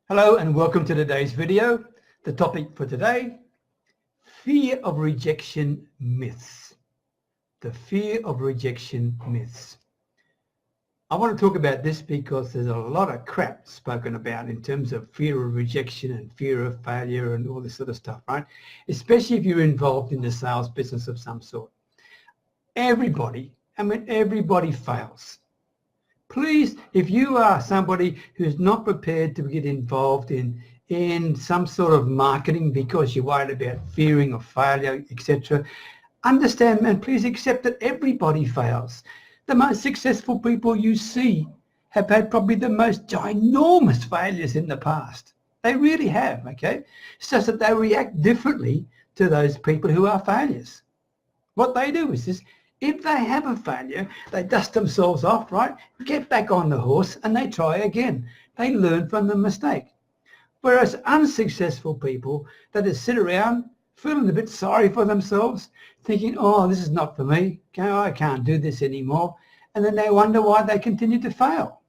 Hello and welcome to today's video. The topic for today, fear of rejection myths. The fear of rejection myths. I want to talk about this because there's a lot of crap spoken about in terms of fear of rejection and fear of failure and all this sort of stuff, right? Especially if you're involved in the sales business of some sort. Everybody fails. Please, if you are somebody who's not prepared to get involved in some sort of marketing because you're worried about fearing of failure, etc., understand, and please accept that everybody fails. The most successful people you see have had probably the most ginormous failures in the past. They really have, okay? It's just that they react differently to those people who are failures. What they do is this. If they have a failure, they dust themselves off, right? Get back on the horse and they try again. They learn from the mistake. Whereas unsuccessful people that just sit around feeling a bit sorry for themselves, thinking, oh, this is not for me. I can't do this anymore. And then they wonder why they continue to fail.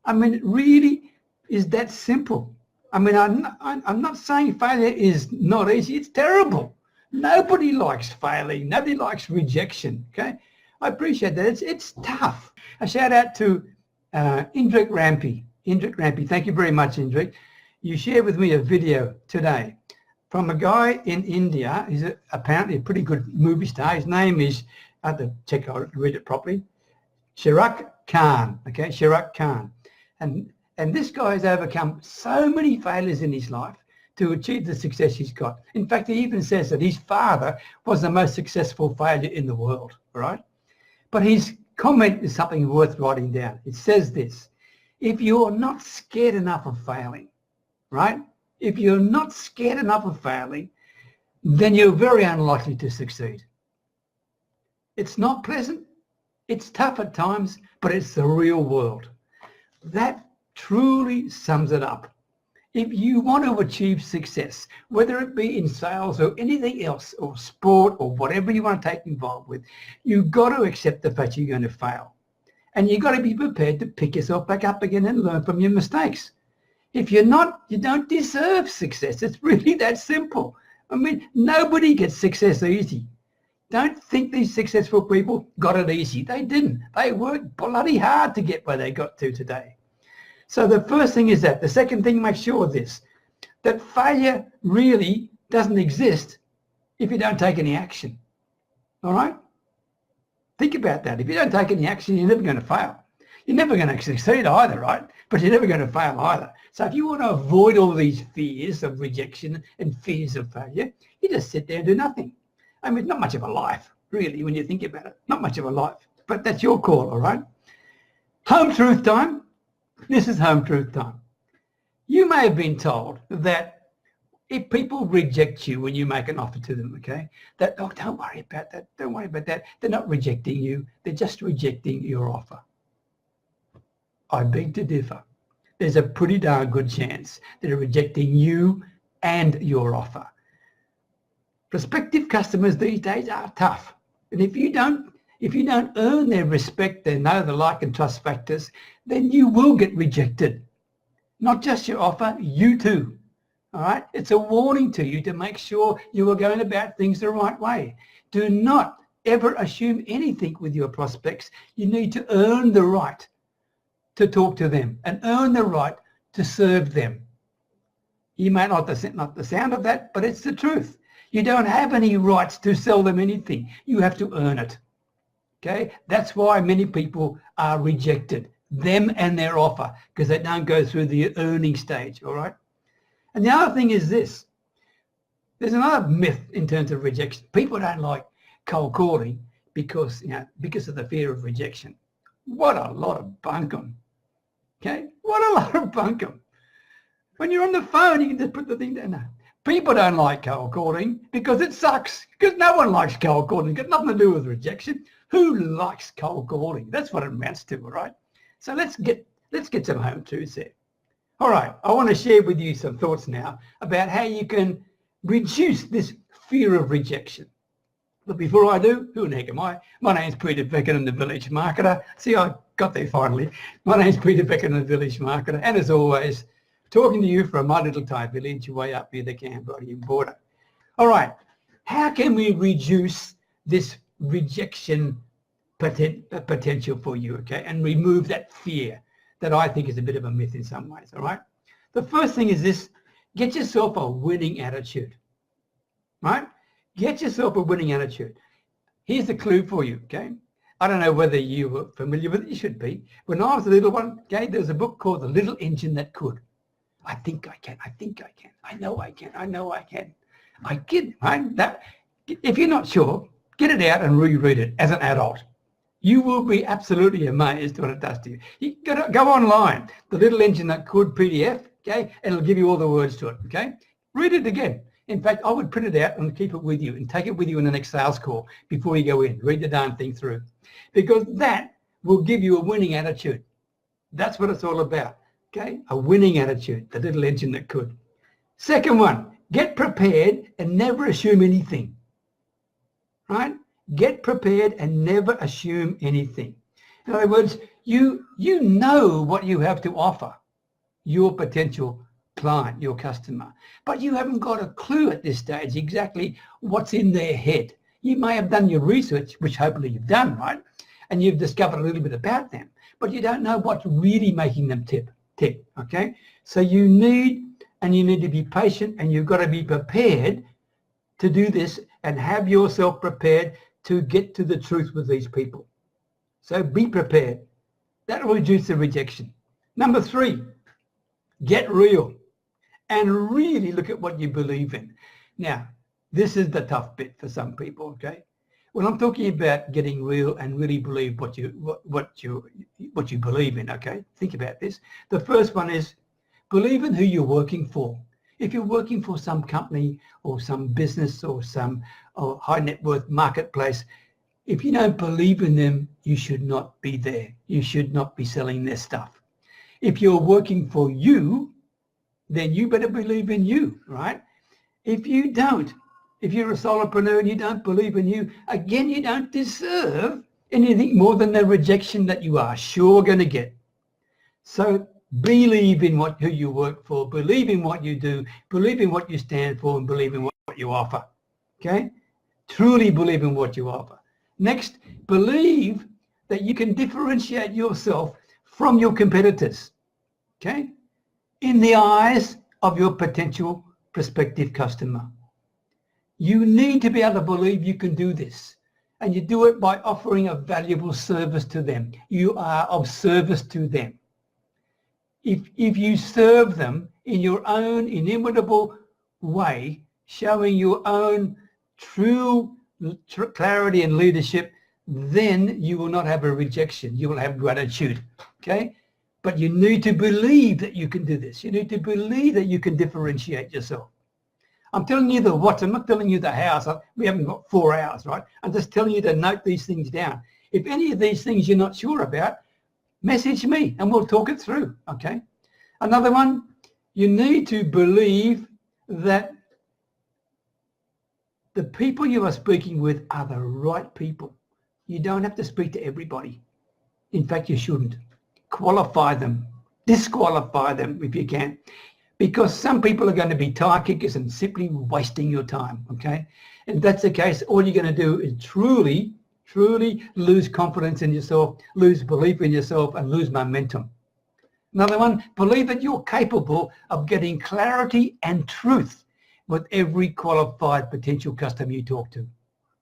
I mean, it really is that simple. I mean, I'm not saying failure is not easy. It's terrible. Nobody likes failing. Nobody likes rejection, okay? I appreciate that. It's tough. A shout out to Indrik Rampy. Indrik Rampy, thank you very much, Indrik. You shared with me a video today from a guy in India. He's apparently a pretty good movie star. His name is, I have to check out, read it properly, Shahrukh Khan, okay? Shahrukh Khan. And this guy has overcome so many failures in his life to achieve the success he's got. In fact, he even says that his father was the most successful failure in the world, right? But his comment is something worth writing down. It says this: if you're not scared enough of failing, right? If you're not scared enough of failing, then you're very unlikely to succeed. It's not pleasant. It's tough at times, but it's the real world. That truly sums it up. If you want to achieve success, whether it be in sales or anything else, or sport or whatever you want to take involved with, you've got to accept the fact you're going to fail. And you've got to be prepared to pick yourself back up again and learn from your mistakes. If you're not, you don't deserve success. It's really that simple. I mean, nobody gets success easy. Don't think these successful people got it easy. They didn't. They worked bloody hard to get where they got to today. So the first thing is that. The second thing, make sure of this, that failure really doesn't exist if you don't take any action. All right? Think about that. If you don't take any action, you're never going to fail. You're never going to succeed either, right? But you're never going to fail either. So if you want to avoid all these fears of rejection and fears of failure, you just sit there and do nothing. I mean, not much of a life, really, when you think about it. Not much of a life. But that's your call, all right? Home truth time. This is home truth time. You may have been told that if people reject you when you make an offer to them, okay, that, oh, don't worry about that. Don't worry about that. They're not rejecting you. They're just rejecting your offer. I beg to differ. There's a pretty darn good chance they're rejecting you and your offer. Prospective customers these days are tough. And if you don't earn their respect, their know, the like and trust factors, then you will get rejected. Not just your offer, you too. All right? It's a warning to you to make sure you are going about things the right way. Do not ever assume anything with your prospects. You need to earn the right to talk to them and earn the right to serve them. You may not the sound of that, but it's the truth. You don't have any rights to sell them anything. You have to earn it. Okay, that's why many people are rejected, them and their offer, because they don't go through the earning stage, all right? And the other thing is this. There's another myth in terms of rejection. People don't like cold calling because of the fear of rejection. What a lot of bunkum, okay? What a lot of bunkum. When you're on the phone, you can just put the thing down. No. People don't like cold calling because it sucks, because no one likes cold calling. It's got nothing to do with rejection. Who likes cold calling? That's what it amounts to, all right? So let's get some home truths there. All right, I want to share with you some thoughts now about how you can reduce this fear of rejection. But before I do, who the heck am I? My name's Peter Beckenham, the Village Marketer. See, I got there finally. My name's Peter Beckenham, the Village Marketer. And as always, Talking to you from my little Thai village way up near the Cambodian border. All right, how can we reduce this rejection potential for you, okay, and remove that fear that I think is a bit of a myth in some ways, all right? The first thing is this: get yourself a winning attitude, right? Get yourself a winning attitude. Here's the clue for you, okay? I don't know whether you were familiar with it. You should be. When I was a little one, okay, there was a book called The Little Engine That Could. I think I can. I think I can. I know I can. I know I can. I can, right? That, if you're not sure, get it out and reread it as an adult. You will be absolutely amazed what it does to you. You go online, The Little Engine That Could PDF, okay, and it'll give you all the words to it, okay? Read it again. In fact, I would print it out and keep it with you and take it with you in the next sales call before you go in. Read the darn thing through, because that will give you a winning attitude. That's what it's all about, okay? A winning attitude, the little engine that could. Second one, get prepared and never assume anything, right? Get prepared and never assume anything. In other words, you know what you have to offer your potential client, your customer, but you haven't got a clue at this stage exactly what's in their head. You may have done your research, which hopefully you've done, right? And you've discovered a little bit about them, but you don't know what's really making them tick, okay? So you need to be patient, and you've got to be prepared to do this and have yourself prepared to get to the truth with these people. So be prepared. That will reduce the rejection. Number 3, get real and really look at what you believe in. Now, this is the tough bit for some people, okay? When I'm talking about getting real and really believe what you believe in, okay? Think about this. The first one is believe in who you're working for. If you're working for some company or some business or some high net worth marketplace, if you don't believe in them, you should not be there. You should not be selling their stuff. If you're working for you, then you better believe in you, right? If you don't, if you're a solopreneur and you don't believe in you, again, you don't deserve anything more than the rejection that you are sure going to get. So believe in who you work for, believe in what you do, believe in what you stand for, and believe in what you offer, okay? Truly believe in what you offer. Next, believe that you can differentiate yourself from your competitors, okay? In the eyes of your potential prospective customer. You need to be able to believe you can do this, and you do it by offering a valuable service to them. You are of service to them. If you serve them in your own inimitable way, showing your own true clarity and leadership, then you will not have a rejection. You will have gratitude, okay? But you need to believe that you can do this. You need to believe that you can differentiate yourself. I'm telling you the what. I'm not telling you the house. We haven't got 4 hours, right? I'm just telling you to note these things down. If any of these things you're not sure about, message me and we'll talk it through, okay? Another one, you need to believe that the people you are speaking with are the right people. You don't have to speak to everybody. In fact, you shouldn't. Qualify them, disqualify them if you can, because some people are going to be tire kickers and simply wasting your time, okay? And if that's the case, all you're going to do is truly lose confidence in yourself, lose belief in yourself, and lose momentum. Another one, believe that you're capable of getting clarity and truth with every qualified potential customer you talk to,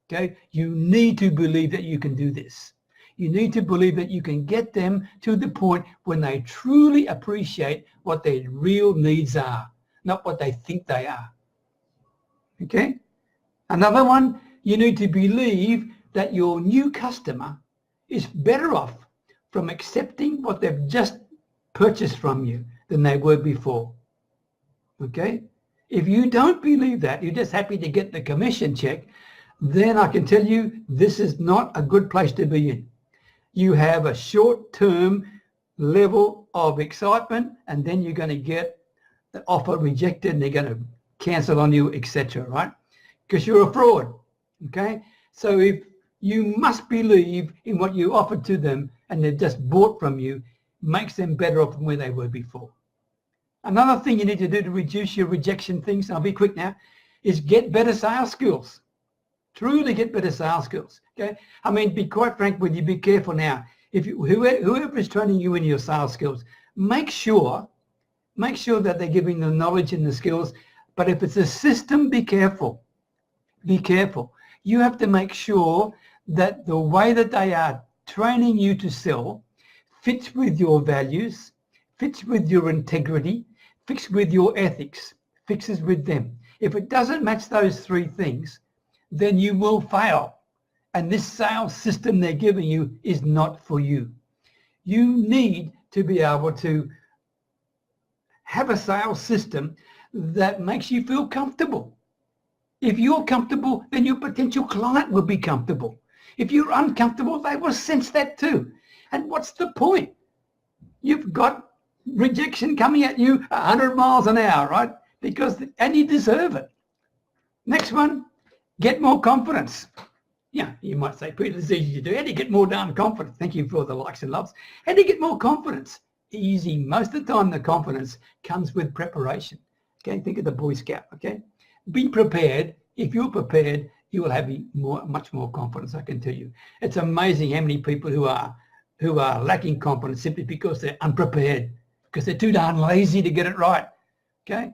okay? You need to believe that you can do this. You need to believe that you can get them to the point when they truly appreciate what their real needs are, not what they think they are, okay? Another one, you need to believe that your new customer is better off from accepting what they've just purchased from you than they were before, okay? If you don't believe that, you're just happy to get the commission check, then I can tell you this is not a good place to be in. You have a short-term level of excitement, and then you're going to get the offer rejected and they're going to cancel on you, etc., right? Because you're a fraud, okay? So if you must believe in what you offered to them and they've just bought from you, makes them better off than where they were before. Another thing you need to do to reduce your rejection things, and I'll be quick now, is get better sales skills. Truly get better sales skills. Okay. I mean, be quite frank with you. Be careful now. If whoever is training you in your sales skills, make sure that they're giving the knowledge and the skills. But if it's a system, be careful. Be careful. You have to make sure that the way that they are training you to sell fits with your values, fits with your integrity, fits with your ethics, fixes with them. If it doesn't match those three things, then you will fail. And this sales system they're giving you is not for you. You need to be able to have a sales system that makes you feel comfortable. If you're comfortable, then your potential client will be comfortable. If you're uncomfortable, they will sense that too. And what's the point? You've got rejection coming at you 100 miles an hour, right? And you deserve it. Next one, get more confidence. Yeah, you might say, Peter, it's easy to do. How do you get more darn confidence? Thank you for the likes and loves. How do you get more confidence? Easy. Most of the time, the confidence comes with preparation. Okay, think of the Boy Scout. Okay, be prepared. If you're prepared, you will have much more confidence, I can tell you. It's amazing how many people who are lacking confidence simply because they're unprepared, because they're too darn lazy to get it right. Okay.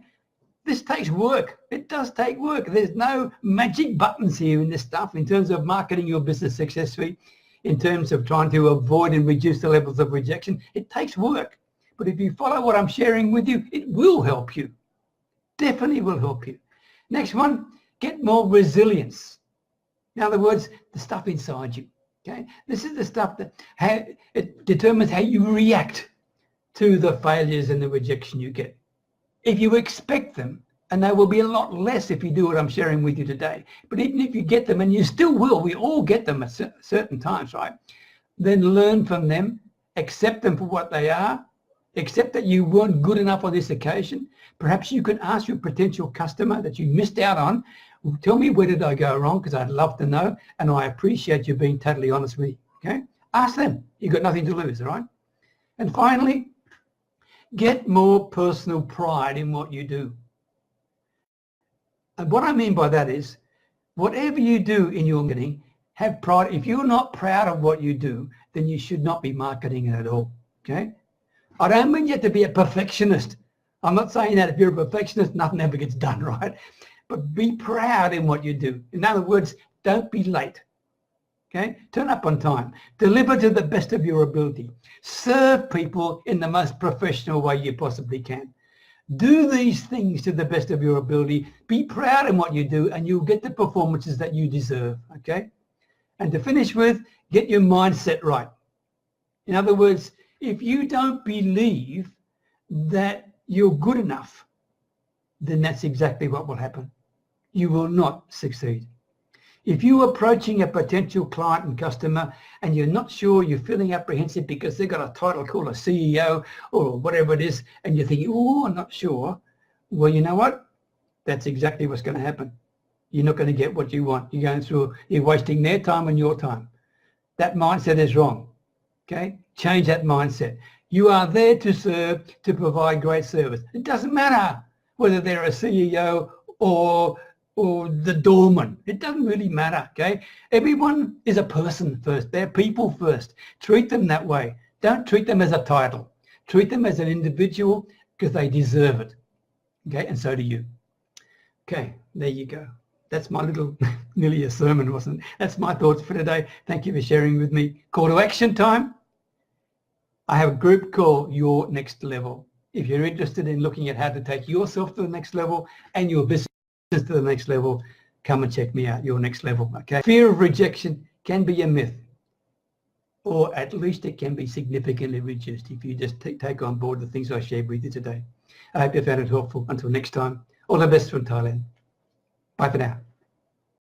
This takes work. It does take work. There's no magic buttons here in this stuff in terms of marketing your business successfully, in terms of trying to avoid and reduce the levels of rejection. It takes work. But if you follow what I'm sharing with you, it will help you. Definitely will help you. Next one, get more resilience. In other words, the stuff inside you. Okay? This is the stuff that it determines how you react to the failures and the rejection you get. If you expect them, and they will be a lot less if you do what I'm sharing with you today, but even if you get them, and you still will, we all get them at certain times, right? Then learn from them, accept them for what they are, accept that you weren't good enough on this occasion. Perhaps you can ask your potential customer that you missed out on, tell me where did I go wrong, because I'd love to know, and I appreciate you being totally honest with me, okay? Ask them. You've got nothing to lose, all right? And finally, get more personal pride in what you do. And what I mean by that is, whatever you do in your marketing, have pride. If you're not proud of what you do, then you should not be marketing it at all, okay? I don't mean you have to be a perfectionist. I'm not saying that if you're a perfectionist, nothing ever gets done, right? But be proud in what you do. In other words, don't be late. Okay? Turn up on time. Deliver to the best of your ability. Serve people in the most professional way you possibly can. Do these things to the best of your ability. Be proud in what you do, and you'll get the performances that you deserve. Okay? And to finish with, get your mindset right. In other words, if you don't believe that you're good enough, then that's exactly what will happen. You will not succeed. If you're approaching a potential client and customer and you're not sure, you're feeling apprehensive because they've got a title called a CEO or whatever it is, and you're thinking, oh, I'm not sure, well, you know what? That's exactly what's going to happen. You're not going to get what you want. You're wasting their time and your time. That mindset is wrong. Okay? Change that mindset. You are there to serve, to provide great service. It doesn't matter whether they're a CEO or the doorman. It doesn't really matter, okay? Everyone is a person first. They're people first. Treat them that way. Don't treat them as a title. Treat them as an individual because they deserve it, okay? And so do you. Okay, there you go. That's my little, nearly a sermon, wasn't it? That's my thoughts for today. Thank you for sharing with me. Call to action time. I have a group called Your Next Level. If you're interested in looking at how to take yourself to the next level and your business to the next level, come and check me out. Your Next Level, okay? Fear of rejection can be a myth, or at least it can be significantly reduced if you just take on board the things I shared with you today. I hope you found it helpful. Until next time, all the best from Thailand. Bye for now.